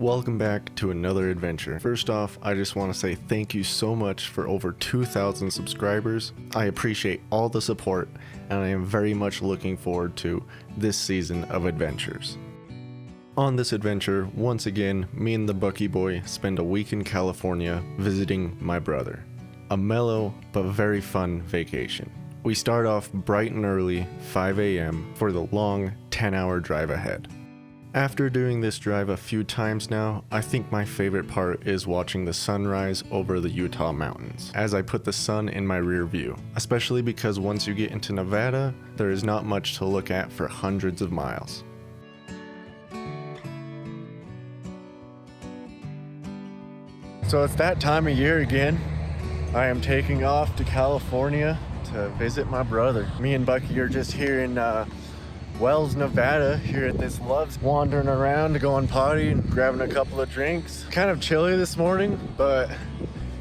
Welcome back to another adventure. First off, I just want to say thank you so much for over 2,000 subscribers. I appreciate all the support, and I am very much looking forward to this season of adventures. On this adventure, once again, me and the Bucky Boy spend a week in California visiting my brother. A mellow but very fun vacation. We start off bright and early, 5 a.m. for the long 10-hour drive ahead. After doing this drive a few times now, I think my favorite part is watching the sunrise over the Utah mountains, as I put the sun in my rear view, especially because once you get into Nevada, there is not much to look at for hundreds of miles. So it's that time of year again. I am taking off to California to visit my brother. Me and Bucky are just here in Wells, Nevada, here at this Love's, wandering around, going potty and grabbing a couple of drinks. Kind of chilly this morning, but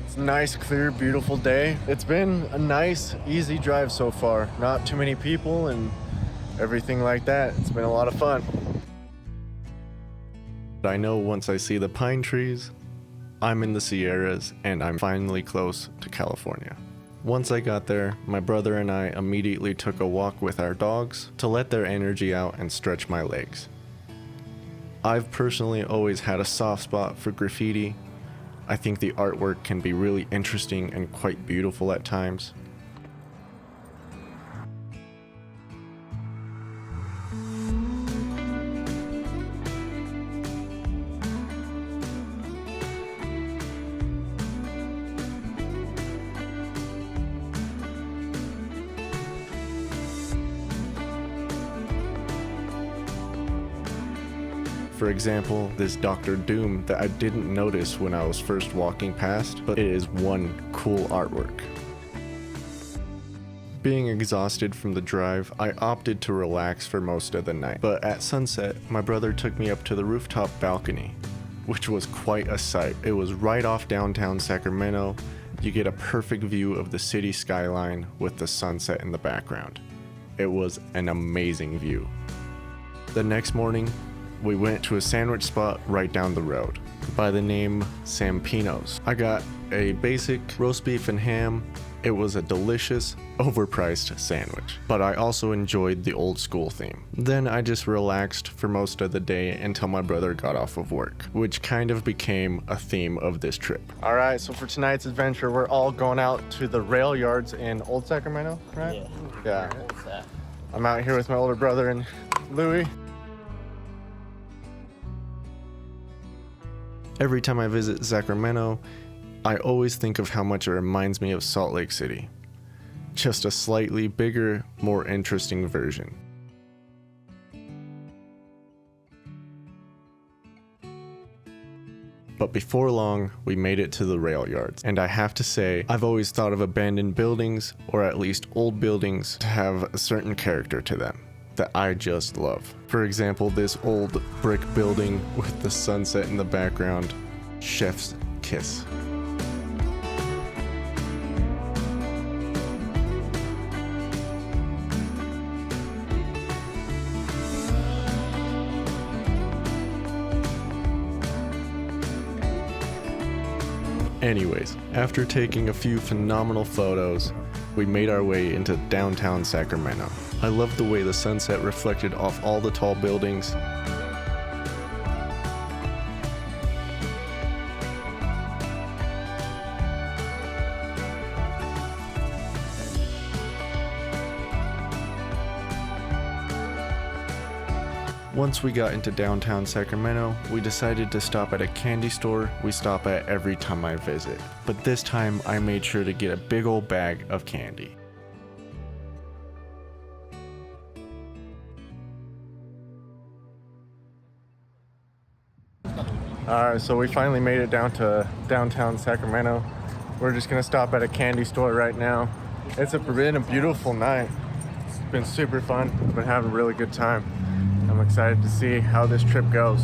it's a nice, clear, beautiful day. It's been a nice, easy drive so far. Not too many people and everything like that. It's been a lot of fun. I know once I see the pine trees, I'm in the Sierras and I'm finally close to California. Once I got there, my brother and I immediately took a walk with our dogs to let their energy out and stretch my legs. I've personally always had a soft spot for graffiti. I think the artwork can be really interesting and quite beautiful at times. For example, this Dr. Doom that I didn't notice when I was first walking past, but it is one cool artwork. Being exhausted from the drive, I opted to relax for most of the night, but at sunset, my brother took me up to the rooftop balcony, which was quite a sight. It was right off downtown Sacramento. You get a perfect view of the city skyline with the sunset in the background. It was an amazing view. The next morning, we went to a sandwich spot right down the road by the name Sampino's. I got a basic roast beef and ham. It was a delicious, overpriced sandwich, but I also enjoyed the old school theme. Then I just relaxed for most of the day until my brother got off of work, which kind of became a theme of this trip. All right, so for tonight's adventure, we're all going out to the rail yards in Old Sacramento, right? Yeah. I'm out here with my older brother and Louie. Every time I visit Sacramento, I always think of how much it reminds me of Salt Lake City. Just a slightly bigger, more interesting version. But before long, we made it to the rail yards, and I have to say, I've always thought of abandoned buildings, or at least old buildings, to have a certain character to them that I just love. For example, this old brick building with the sunset in the background, chef's kiss. Anyways, after taking a few phenomenal photos, we made our way into downtown Sacramento. I love the way the sunset reflected off all the tall buildings. Once we got into downtown Sacramento, we decided to stop at a candy store we stop at every time I visit. But this time I made sure to get a big old bag of candy. Alright, so we finally made it down to downtown Sacramento. We're just gonna stop at a candy store right now. It's been a beautiful night. It's been super fun. I've been having a really good time. I'm excited to see how this trip goes.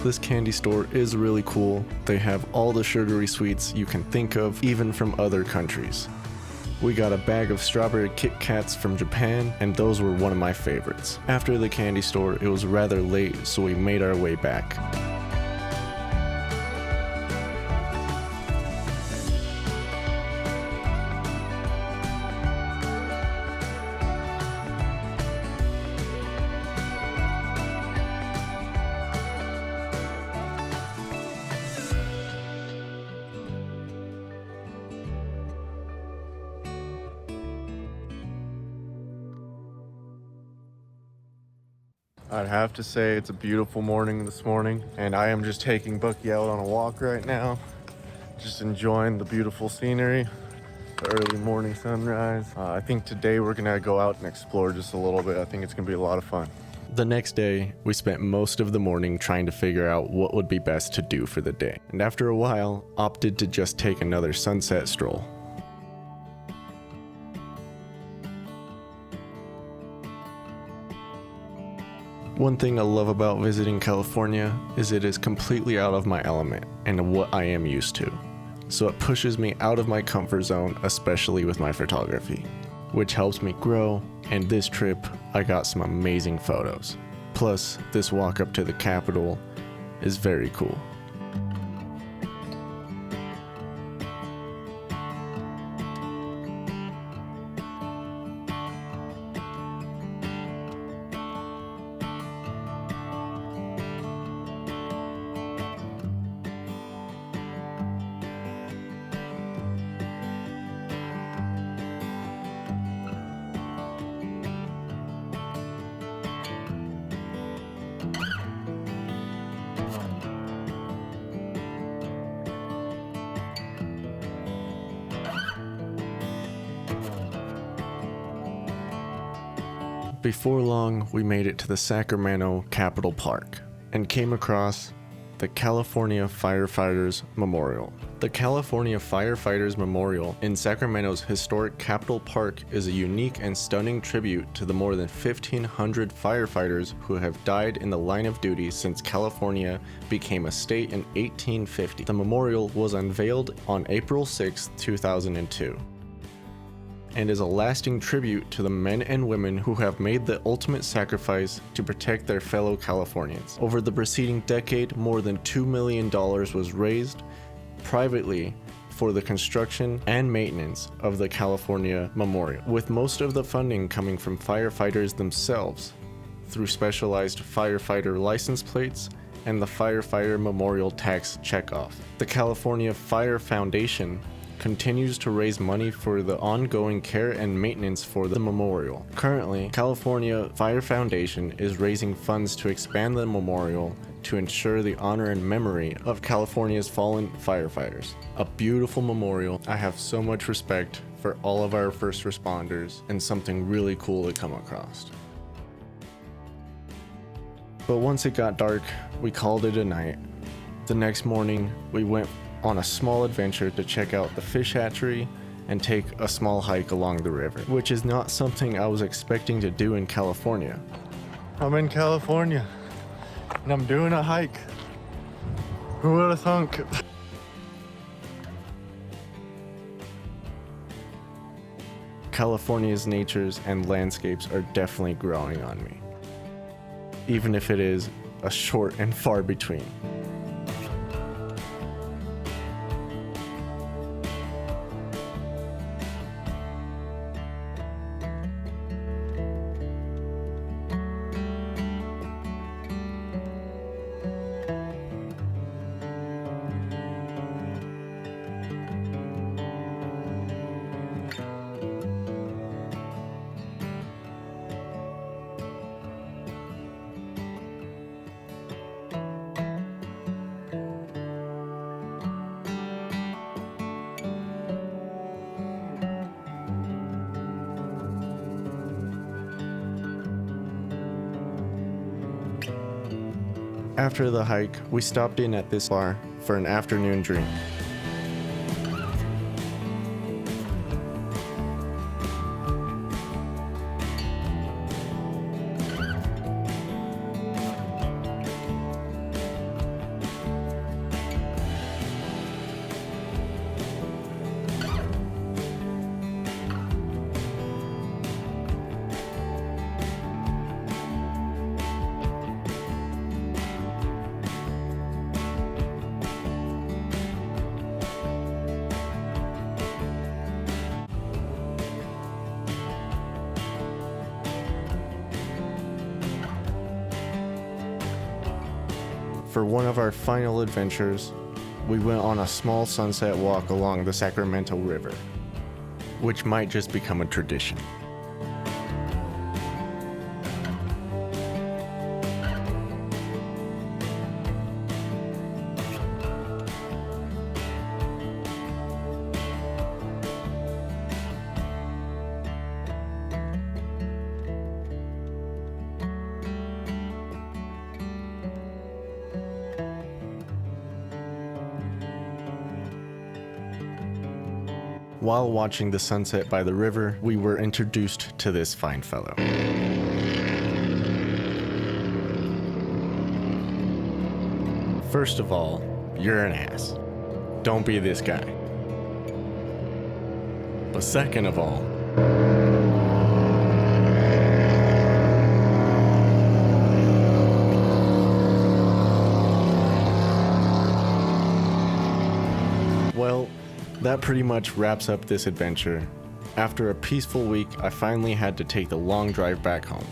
This candy store is really cool. They have all the sugary sweets you can think of, even from other countries. We got a bag of strawberry Kit Kats from Japan, and those were one of my favorites. After the candy store, it was rather late, so we made our way back. I'd have to say it's a beautiful morning this morning, and I am just taking Bucky out on a walk right now, just enjoying the beautiful scenery, the early morning sunrise. I think today we're gonna go out and explore just a little bit. I think it's gonna be a lot of fun. The next day, we spent most of the morning trying to figure out what would be best to do for the day, and after a while, opted to just take another sunset stroll. One thing I love about visiting California is it is completely out of my element and what I am used to. So it pushes me out of my comfort zone, especially with my photography, which helps me grow, and this trip I got some amazing photos. Plus, this walk up to the Capitol is very cool. Before long, we made it to the Sacramento Capitol Park and came across the California Firefighters Memorial. The California Firefighters Memorial in Sacramento's historic Capitol Park is a unique and stunning tribute to the more than 1,500 firefighters who have died in the line of duty since California became a state in 1850. The memorial was unveiled on April 6, 2002. And is a lasting tribute to the men and women who have made the ultimate sacrifice to protect their fellow Californians. Over the preceding decade, more than $2 million was raised privately for the construction and maintenance of the California Memorial, with most of the funding coming from firefighters themselves through specialized firefighter license plates and the Firefighter Memorial Tax Checkoff. The California Fire Foundation continues to raise money for the ongoing care and maintenance for the memorial. Currently, California Fire Foundation is raising funds to expand the memorial to ensure the honor and memory of California's fallen firefighters. A beautiful memorial. I have so much respect for all of our first responders, and something really cool to come across. But once it got dark, we called it a night. The next morning, we went on a small adventure to check out the fish hatchery and take a small hike along the river, which is not something I was expecting to do in California. I'm in California and I'm doing a hike. Who would have thunk? California's natures and landscapes are definitely growing on me, even if it is a short and far between. After the hike, we stopped in at this bar for an afternoon drink. For one of our final adventures, we went on a small sunset walk along the Sacramento River, which might just become a tradition. While watching the sunset by the river, we were introduced to this fine fellow. First of all, you're an ass. Don't be this guy. But second of all, well, that pretty much wraps up this adventure. After a peaceful week, I finally had to take the long drive back home.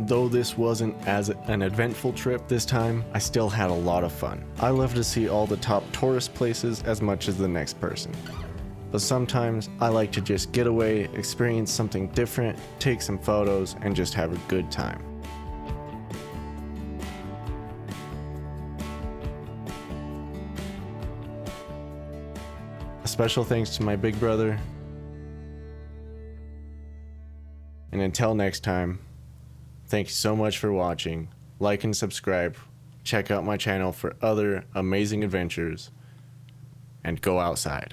Though this wasn't as an eventful trip this time, I still had a lot of fun. I love to see all the top tourist places as much as the next person. But sometimes I like to just get away, experience something different, take some photos, and just have a good time. A special thanks to my big brother. And until next time, thank you so much for watching. Like and subscribe. Check out my channel for other amazing adventures. And go outside.